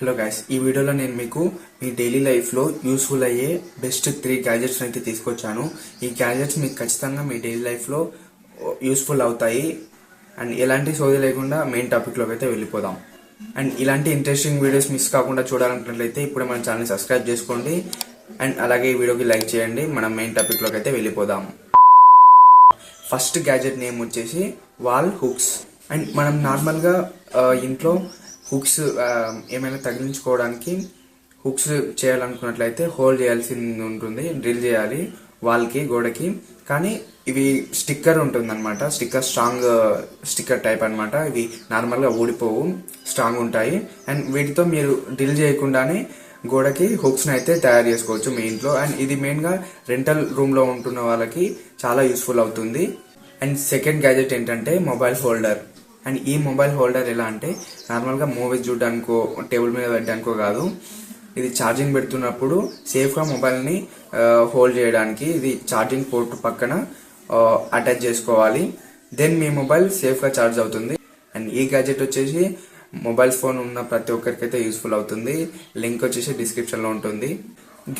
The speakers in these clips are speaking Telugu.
హలో గైస్, ఈ వీడియోలో నేను మీకు మీ డైలీ లైఫ్లో యూస్ఫుల్ అయ్యే బెస్ట్ 3 గ్యాజెట్స్ అయితే తీసుకొచ్చాను. ఈ గ్యాజెట్స్ మీకు ఖచ్చితంగా మీ డైలీ లైఫ్లో యూస్ఫుల్ అవుతాయి. అండ్ ఎలాంటి సోది లేకుండా మెయిన్ టాపిక్లోకి అయితే వెళ్ళిపోదాం. అండ్ ఇలాంటి ఇంట్రెస్టింగ్ వీడియోస్ మిస్ కాకుండా చూడాలనుకున్నట్లయితే ఇప్పుడే మన ఛానల్ని సబ్స్క్రైబ్ చేసుకోండి. అండ్ అలాగే ఈ వీడియోకి లైక్ చేయండి. మనం మెయిన్ టాపిక్లోకి అయితే వెళ్ళిపోదాం. ఫస్ట్ గ్యాజెట్ నేమ్ వచ్చేసి వాల్ హుక్స్. అండ్ మనం నార్మల్గా ఇంట్లో హుక్స్ ఏమైనా తగిలించుకోవడానికి హుక్స్ చేయాలనుకున్నట్లయితే హోల్ చేయాల్సి ఉంటుంది, డ్రిల్ చేయాలి వాల్కి, గోడకి. కానీ ఇవి స్టిక్కర్ ఉంటుంది అనమాట, స్ట్రాంగ్ స్టిక్కర్ టైప్ అనమాట. ఇవి నార్మల్గా ఊడిపోవు, స్ట్రాంగ్ ఉంటాయి. అండ్ వీటితో మీరు డ్రిల్ చేయకుండానే గోడకి హుక్స్ని అయితే తయారు చేసుకోవచ్చు మీ ఇంట్లో. అండ్ ఇది మెయిన్గా రెంటల్ రూమ్లో ఉంటున్న వాళ్ళకి చాలా యూస్ఫుల్ అవుతుంది. అండ్ సెకండ్ గ్యాజెట్ ఏంటంటే మొబైల్ హోల్డర్. అండ్ ఈ మొబైల్ హోల్డర్ ఎలా అంటే నార్మల్గా మూవీస్ చూడడానికో టేబుల్ మీద పెట్టడానికో కాదు, ఇది ఛార్జింగ్ పెడుతున్నప్పుడు సేఫ్గా మొబైల్ని హోల్డ్ చేయడానికి ఇది ఛార్జింగ్ పోర్ట్ పక్కన అటాచ్ చేసుకోవాలి. దెన్ మీ మొబైల్ సేఫ్గా ఛార్జ్ అవుతుంది. అండ్ ఈ గ్యాజెట్ వచ్చేసి మొబైల్ ఫోన్ ఉన్న ప్రతి ఒక్కరికైతే యూస్ఫుల్ అవుతుంది. లింక్ వచ్చేసి డిస్క్రిప్షన్లో ఉంటుంది.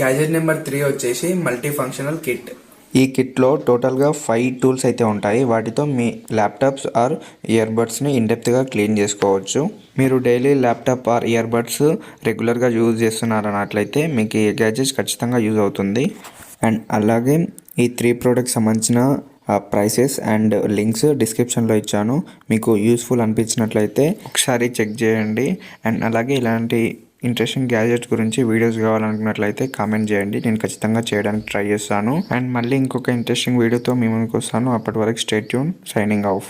గ్యాజెట్ నెంబర్ 3 వచ్చేసి మల్టీ ఫంక్షనల్ కిట్. ఈ కిట్లో టోటల్గా 5 టూల్స్ అయితే ఉంటాయి. వాటితో మీ ల్యాప్టాప్స్ ఆర్ ఇయర్బడ్స్ని ఇన్డెప్త్గా క్లీన్ చేసుకోవచ్చు. మీరు డైలీ ల్యాప్టాప్ ఆర్ ఇయర్బడ్స్ రెగ్యులర్గా యూజ్ చేస్తున్నారన్నట్లయితే మీకు ఈ గ్యాజెట్స్ ఖచ్చితంగా యూజ్ అవుతుంది. అండ్ అలాగే ఈ 3 ప్రోడక్ట్స్ సంబంధించిన ప్రైసెస్ అండ్ లింక్స్ డిస్క్రిప్షన్లో ఇచ్చాను. మీకు యూస్ఫుల్ అనిపించినట్లయితే ఒకసారి చెక్ చేయండి. అండ్ అలాగే ఇలాంటి ఇంట్రెస్టింగ్ గ్యాజెట్స్ గురించి వీడియోస్ కావాలనుకున్నట్లయితే కామెంట్ చేయండి, నేను ఖచ్చితంగా చేయడానికి ట్రై చేస్తాను. అండ్ మళ్ళీ ఇంకొక ఇంట్రెస్టింగ్ వీడియోతో మీ ముందుకు వస్తాను. అప్పటి వరకు స్టే ట్యూన్, సైనింగ్ ఆఫ్.